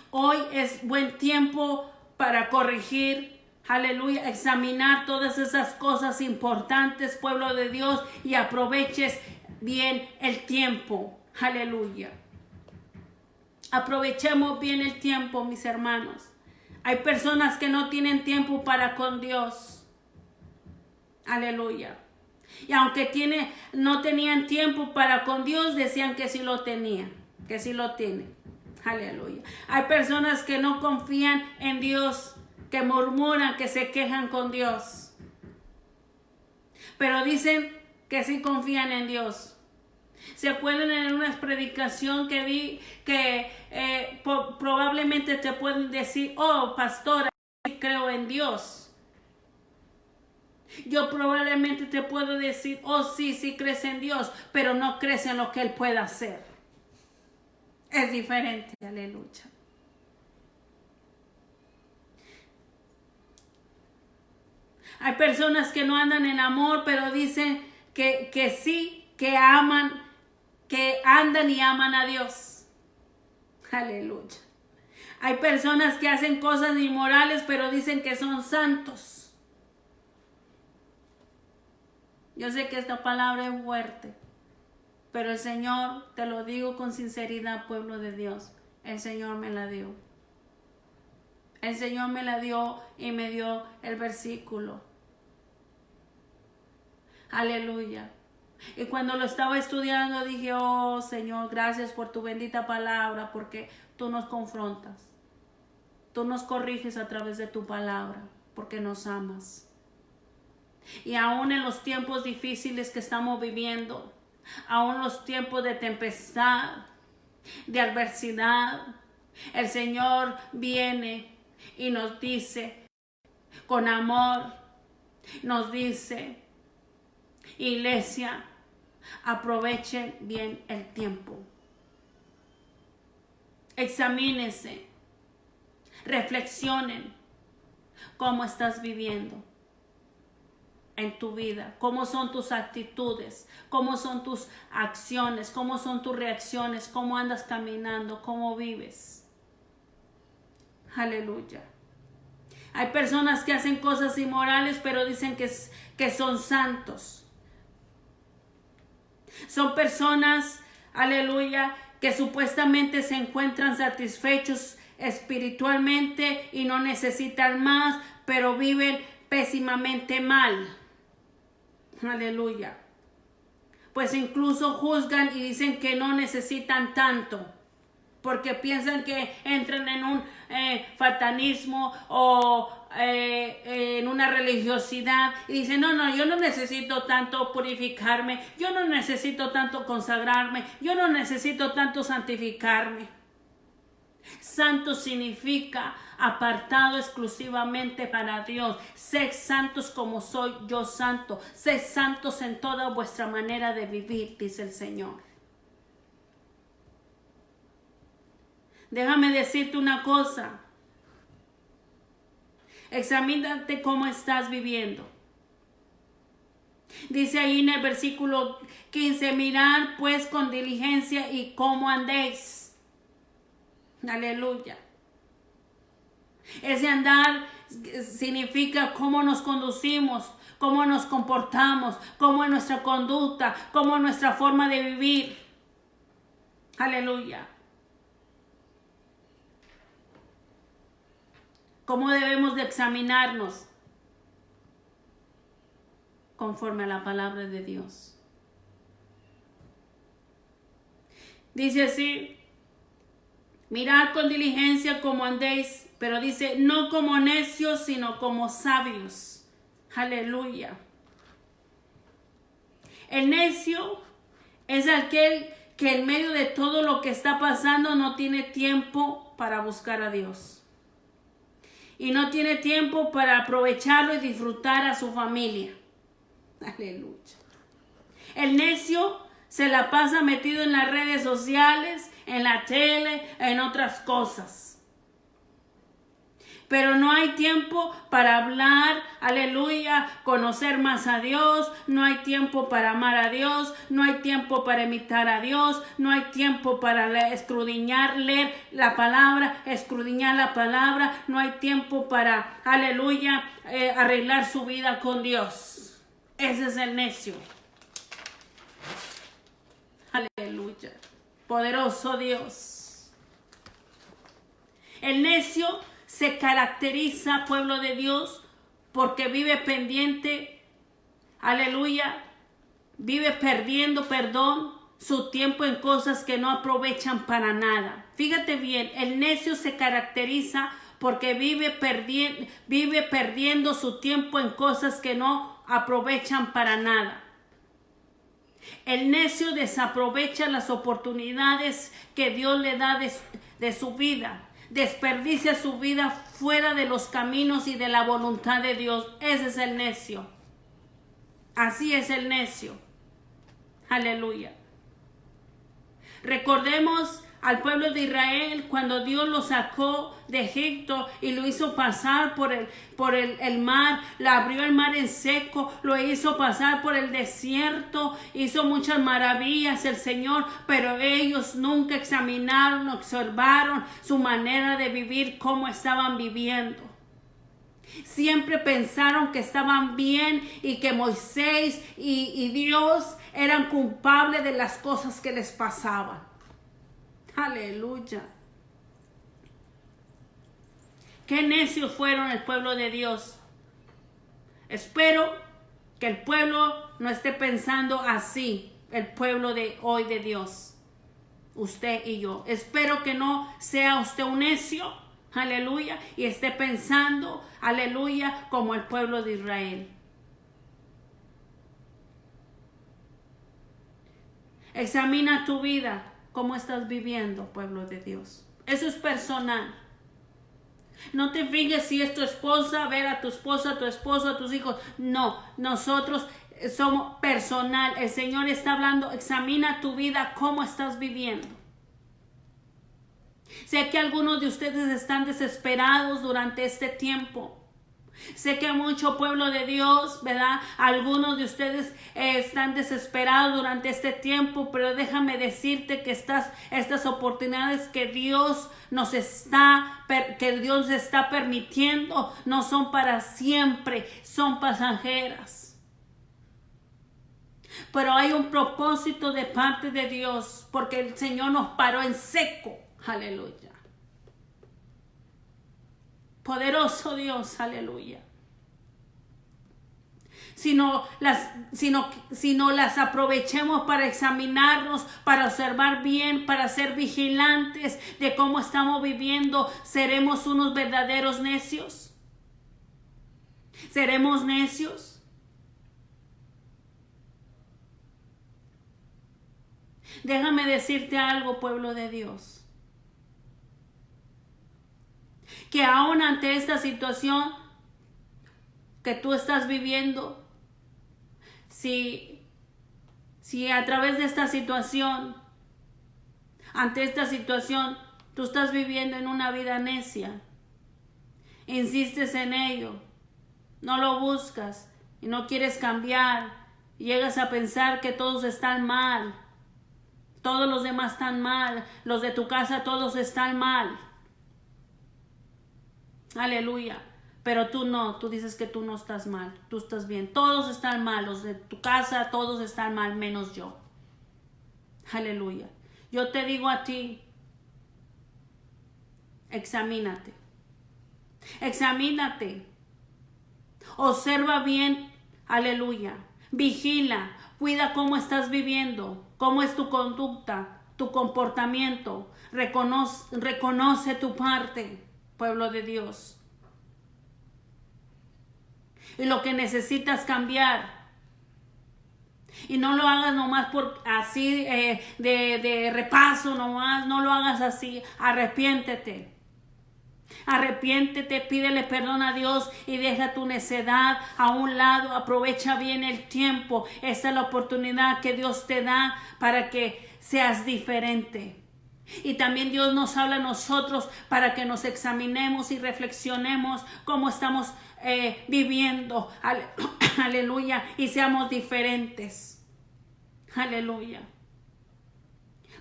Hoy es buen tiempo para corregir, aleluya, examinar todas esas cosas importantes, pueblo de Dios, y aproveches bien el tiempo. Aleluya. Aprovechemos bien el tiempo, mis hermanos. Hay personas que no tienen tiempo para con Dios. Aleluya. Y aunque no tenían tiempo para con Dios, decían que sí lo tenían, que sí lo tienen. Aleluya. Hay personas que no confían en Dios, que murmuran, que se quejan con Dios. Pero dicen que sí confían en Dios. ¿Se acuerdan en una predicación que vi que probablemente te pueden decir, oh, pastora, creo en Dios? Yo probablemente te puedo decir, oh, sí crees en Dios, pero no crees en lo que Él pueda hacer. Es diferente, aleluya. Hay personas que no andan en amor, pero dicen que sí, que aman, que andan y aman a Dios. Aleluya. Hay personas que hacen cosas inmorales, pero dicen que son santos. Yo sé que esta palabra es fuerte, pero el Señor, te lo digo con sinceridad, pueblo de Dios, el Señor me la dio. El Señor me la dio y me dio el versículo. Aleluya. Y cuando lo estaba estudiando dije, oh Señor, gracias por tu bendita palabra, porque tú nos confrontas. Tú nos corriges a través de tu palabra, porque nos amas. Y aún en los tiempos difíciles que estamos viviendo, aún los tiempos de tempestad, de adversidad, el Señor viene y nos dice, con amor, nos dice, iglesia, aprovechen bien el tiempo. Examínense, reflexionen cómo estás viviendo en tu vida, cómo son tus actitudes, cómo son tus acciones, cómo son tus reacciones, cómo andas caminando, cómo vives. Aleluya. Hay personas que hacen cosas inmorales, pero dicen que son santos. Son personas, aleluya, que supuestamente se encuentran satisfechos espiritualmente y no necesitan más, pero viven pésimamente mal. Aleluya. Pues incluso juzgan y dicen que no necesitan tanto, porque piensan que entran en un fatanismo o en una religiosidad y dicen, no, yo no necesito tanto purificarme, yo no necesito tanto consagrarme, yo no necesito tanto santificarme. Santo significa apartado exclusivamente para Dios. Sed santos como soy yo santo. Sed santos en toda vuestra manera de vivir, dice el Señor. Déjame decirte una cosa. Examínate cómo estás viviendo. Dice ahí en el versículo 15, mirad pues con diligencia y cómo andéis. Aleluya. Ese andar significa cómo nos conducimos, cómo nos comportamos, cómo es nuestra conducta, cómo es nuestra forma de vivir. Aleluya. ¿Cómo debemos de examinarnos? Conforme a la palabra de Dios. Dice así, mirad con diligencia cómo andéis, pero dice, no como necios, sino como sabios. Aleluya. El necio es aquel que en medio de todo lo que está pasando no tiene tiempo para buscar a Dios. Y no tiene tiempo para aprovecharlo y disfrutar a su familia. Aleluya. El necio se la pasa metido en las redes sociales, en la tele, en otras cosas. Pero no hay tiempo para hablar, aleluya, conocer más a Dios. No hay tiempo para amar a Dios. No hay tiempo para imitar a Dios. No hay tiempo para escudriñar, leer la palabra, escudriñar la palabra. No hay tiempo para, aleluya, arreglar su vida con Dios. Ese es el necio. Aleluya. Poderoso Dios. El necio se caracteriza, pueblo de Dios, porque vive pendiente, aleluya, vive perdiendo, su tiempo en cosas que no aprovechan para nada. Fíjate bien, el necio se caracteriza porque vive perdiendo su tiempo en cosas que no aprovechan para nada. El necio desaprovecha las oportunidades que Dios le da de su vida. Desperdicia su vida fuera de los caminos y de la voluntad de Dios. Ese es el necio. Así es el necio. Aleluya. Recordemos al pueblo de Israel cuando Dios lo sacó de Egipto y lo hizo pasar por el mar, le abrió el mar en seco, lo hizo pasar por el desierto, hizo muchas maravillas el Señor, pero ellos nunca examinaron, observaron su manera de vivir, cómo estaban viviendo. Siempre pensaron que estaban bien y que Moisés y Dios eran culpables de las cosas que les pasaban. Aleluya. Qué necios fueron el pueblo de Dios. Espero que el pueblo no esté pensando así, el pueblo de hoy de Dios, usted y yo. Espero que no sea usted un necio, aleluya, y esté pensando, aleluya, como el pueblo de Israel. Examina tu vida, cómo estás viviendo, pueblo de Dios. Eso es personal. No te fijes si es tu esposa, ver a tu esposa, a tu esposo, a tus hijos. No, nosotros somos personal. El Señor está hablando, examina tu vida, cómo estás viviendo. Sé que algunos de ustedes están desesperados durante este tiempo. Sé que mucho pueblo de Dios, ¿verdad? Algunos de ustedes están desesperados durante este tiempo, pero déjame decirte que estas oportunidades que Dios está permitiendo no son para siempre, son pasajeras. Pero hay un propósito de parte de Dios, porque el Señor nos paró en seco. Aleluya. Poderoso Dios, aleluya. Sino las aprovechemos para examinarnos, para observar bien, para ser vigilantes de cómo estamos viviendo. ¿Seremos unos verdaderos necios? ¿Seremos necios? Déjame decirte algo, pueblo de Dios. Que aún ante esta situación que tú estás viviendo, si a través de esta situación, ante esta situación, tú estás viviendo en una vida necia, insistes en ello, no lo buscas y no quieres cambiar, llegas a pensar que todos están mal, todos los demás están mal, los de tu casa todos están mal. Aleluya. Pero tú no, tú dices que tú no estás mal, tú estás bien. Todos están mal, los de tu casa, todos están mal, menos yo. Aleluya. Yo te digo a ti, examínate. Examínate. Observa bien, aleluya. Vigila, cuida cómo estás viviendo, cómo es tu conducta, tu comportamiento. Reconoce tu parte, pueblo de Dios. Y lo que necesitas cambiar. Y no lo hagas nomás por así de repaso nomás. No lo hagas así. Arrepiéntete. Arrepiéntete, pídele perdón a Dios y deja tu necedad a un lado. Aprovecha bien el tiempo. Esta es la oportunidad que Dios te da para que seas diferente. Y también Dios nos habla a nosotros para que nos examinemos y reflexionemos cómo estamos viviendo. Aleluya. Y seamos diferentes. Aleluya.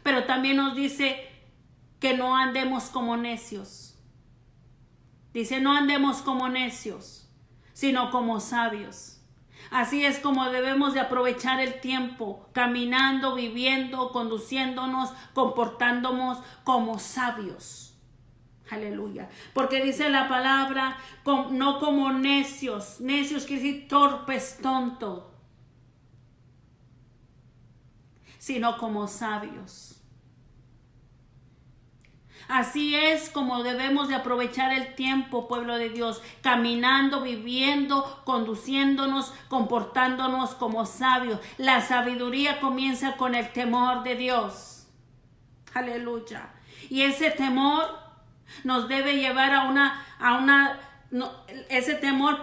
Pero también nos dice que no andemos como necios. Dice, no andemos como necios, sino como sabios. Así es como debemos de aprovechar el tiempo, caminando, viviendo, conduciéndonos, comportándonos como sabios. Aleluya. Porque dice la palabra, no como necios. Necios quiere decir torpes, tontos. Sino como sabios. Así es como debemos de aprovechar el tiempo, pueblo de Dios, caminando, viviendo, conduciéndonos, comportándonos como sabios. La sabiduría comienza con el temor de Dios. Aleluya. Y ese temor nos debe llevar ese temor,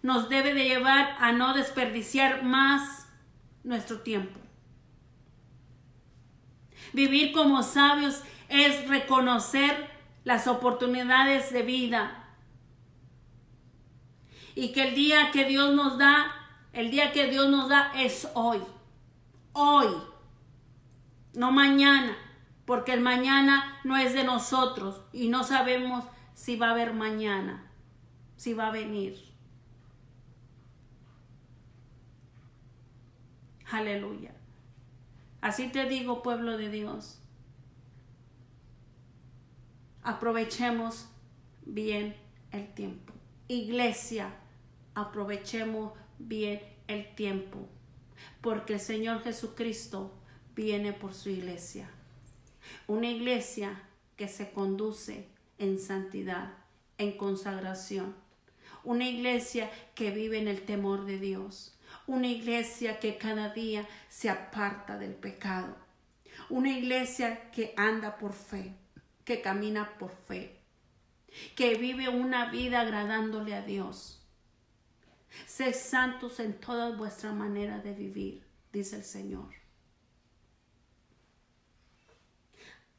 nos debe de llevar a no desperdiciar más nuestro tiempo. Vivir como sabios es reconocer las oportunidades de vida. Y que el día que Dios nos da es hoy. Hoy. No mañana. Porque el mañana no es de nosotros. Y no sabemos si va a haber mañana. Si va a venir. Aleluya. Así te digo, pueblo de Dios. Aprovechemos bien el tiempo. Iglesia, aprovechemos bien el tiempo, porque el Señor Jesucristo viene por su iglesia. Una iglesia que se conduce en santidad, en consagración. Una iglesia que vive en el temor de Dios. Una iglesia que cada día se aparta del pecado. Una iglesia que anda por fe, que camina por fe, que vive una vida agradándole a Dios. Sed santos en toda vuestra manera de vivir, dice el Señor.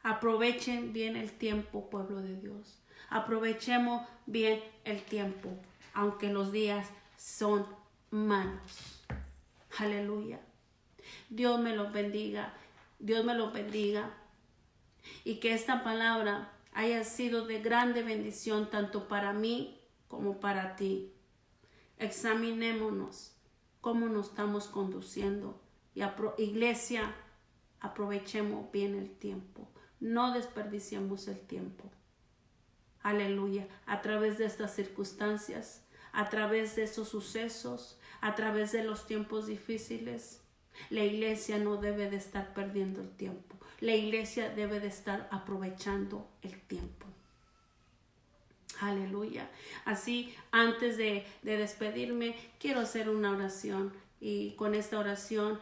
Aprovechen bien el tiempo, pueblo de Dios. Aprovechemos bien el tiempo, aunque los días son malos. Aleluya. Dios me los bendiga. Dios me los bendiga. Y que esta palabra haya sido de grande bendición tanto para mí como para ti. Examinémonos cómo nos estamos conduciendo. Y iglesia, aprovechemos bien el tiempo. No desperdiciemos el tiempo. Aleluya. A través de estas circunstancias, a través de estos sucesos, a través de los tiempos difíciles, la iglesia no debe de estar perdiendo el tiempo. La iglesia debe de estar aprovechando el tiempo. Aleluya. Así, antes de despedirme, quiero hacer una oración. Y con esta oración,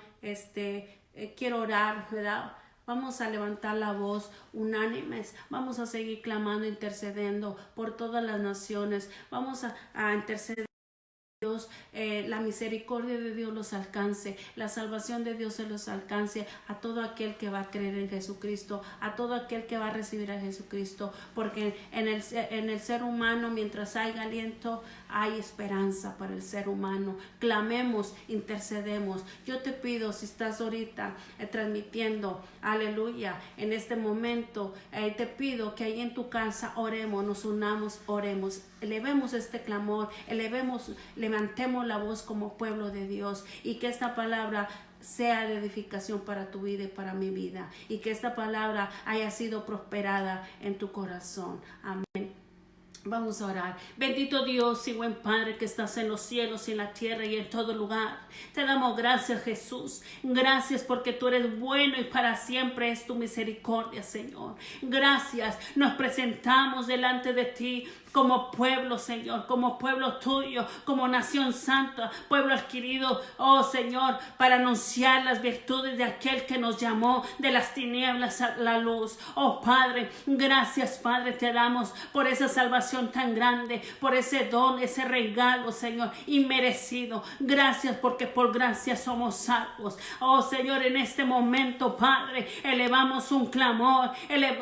quiero orar, ¿verdad? Vamos a levantar la voz unánimes. Vamos a seguir clamando, intercediendo por todas las naciones. Vamos a interceder. Dios, la misericordia de Dios los alcance, la salvación de Dios se los alcance a todo aquel que va a creer en Jesucristo, a todo aquel que va a recibir a Jesucristo, porque en el ser humano, mientras hay aliento, hay esperanza para el ser humano. Clamemos, intercedemos. Yo te pido, si estás ahorita transmitiendo, aleluya, en este momento, te pido que ahí en tu casa oremos, nos unamos, oremos, elevemos este clamor, levantemos la voz como pueblo de Dios, y que esta palabra sea de edificación para tu vida y para mi vida, y que esta palabra haya sido prosperada en tu corazón. Amén. Vamos a orar. Bendito Dios y buen Padre que estás en los cielos y en la tierra y en todo lugar. Te damos gracias, Jesús. Gracias porque tú eres bueno y para siempre es tu misericordia, Señor. Gracias. Nos presentamos delante de ti como pueblo, Señor, como pueblo tuyo, como nación santa, pueblo adquirido, oh Señor, para anunciar las virtudes de aquel que nos llamó de las tinieblas a la luz. Oh Padre, gracias, Padre, te damos por esa salvación tan grande, por ese don, ese regalo, Señor, inmerecido. Gracias porque por gracia somos salvos. Oh Señor, en este momento, Padre, elevamos un clamor,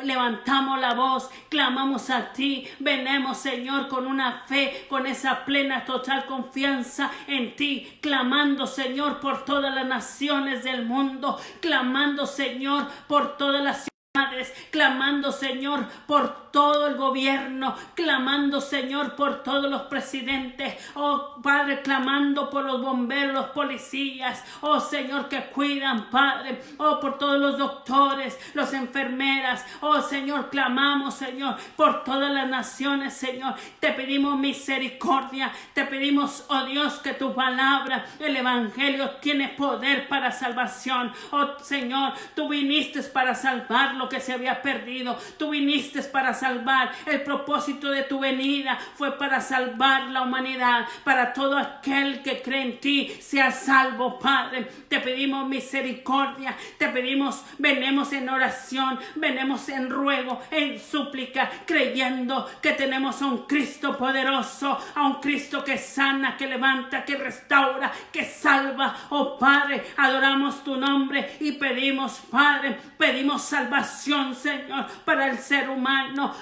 levantamos la voz, clamamos a ti, venemos, Señor, con una fe, con esa plena, total confianza en ti, clamando, Señor, por todas las naciones del mundo, clamando, Señor, por todas las ciudades, clamando, Señor, por todo el gobierno, clamando, Señor, por todos los presidentes, oh Padre, clamando por los bomberos, los policías, oh Señor, que cuidan, Padre, oh por todos los doctores, las enfermeras, oh Señor, clamamos, Señor, por todas las naciones, Señor, te pedimos misericordia, te pedimos, oh Dios, que tu palabra, el evangelio tiene poder para salvación, oh Señor, tú viniste para salvar lo que se había perdido, tú viniste para salvar. El propósito de tu venida fue para salvar la humanidad, para todo aquel que cree en ti sea salvo, Padre. Te pedimos misericordia, te pedimos, venimos en oración, venimos en ruego, en súplica, creyendo que tenemos a un Cristo poderoso, a un Cristo que sana, que levanta, que restaura, que salva. Oh Padre, adoramos tu nombre y pedimos, Padre, pedimos salvación, Señor, para el ser humano,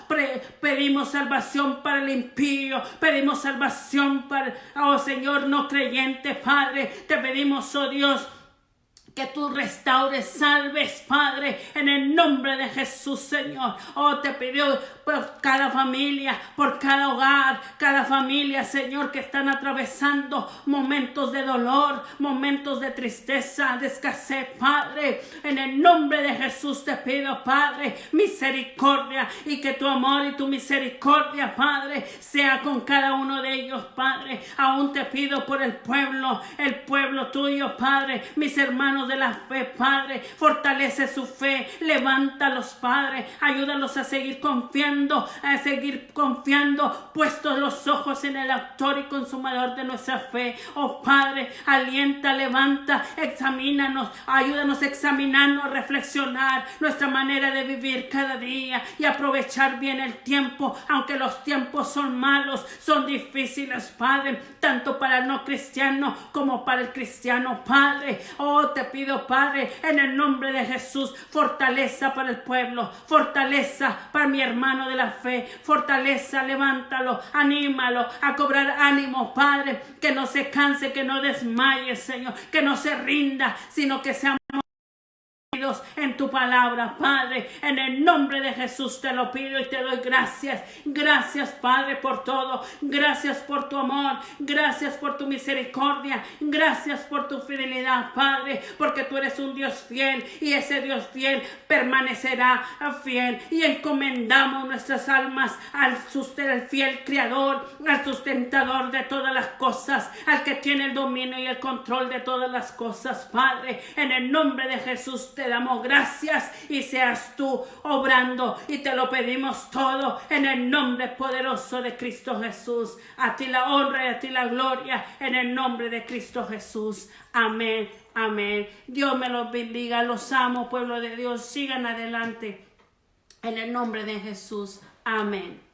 pedimos salvación para el impío, pedimos salvación para, oh Señor, no creyente, Padre. Te pedimos, oh Dios, que tú restaures, salves, Padre, en el nombre de Jesús, Señor. Oh, te pido por cada familia, por cada hogar, cada familia, Señor, que están atravesando momentos de dolor, momentos de tristeza, de escasez, Padre. En el nombre de Jesús te pido, Padre, misericordia, y que tu amor y tu misericordia, Padre, sea con cada uno de ellos, Padre. Aún te pido por el pueblo tuyo, Padre, mis hermanos de la fe, Padre, fortalece su fe, levántalos, Padre, ayúdalos a seguir confiando, puestos los ojos en el autor y consumador de nuestra fe. Oh Padre, alienta, levanta, examínanos, ayúdanos a examinarnos, a reflexionar nuestra manera de vivir cada día y aprovechar bien el tiempo, aunque los tiempos son malos, son difíciles, Padre, tanto para el no cristiano como para el cristiano, Padre. Oh, te pido, Padre, en el nombre de Jesús, fortaleza para el pueblo, fortaleza para mi hermano de la fe, fortaleza, levántalo, anímalo a cobrar ánimo, Padre, que no se canse, que no desmaye, Señor, que no se rinda, sino que seamos en tu palabra, Padre. En el nombre de Jesús te lo pido y te doy gracias. Gracias, Padre, por todo. Gracias por tu amor. Gracias por tu misericordia. Gracias por tu fidelidad, Padre, porque tú eres un Dios fiel y ese Dios fiel permanecerá fiel. Y encomendamos nuestras almas al fiel Creador, al sustentador de todas las cosas, al que tiene el dominio y el control de todas las cosas, Padre. En el nombre de Jesús te damos gracias y seas tú obrando, y te lo pedimos todo en el nombre poderoso de Cristo Jesús. A ti la honra y a ti la gloria en el nombre de Cristo Jesús. Amén, amén. Dios me los bendiga, los amo, pueblo de Dios. Sigan adelante en el nombre de Jesús. Amén.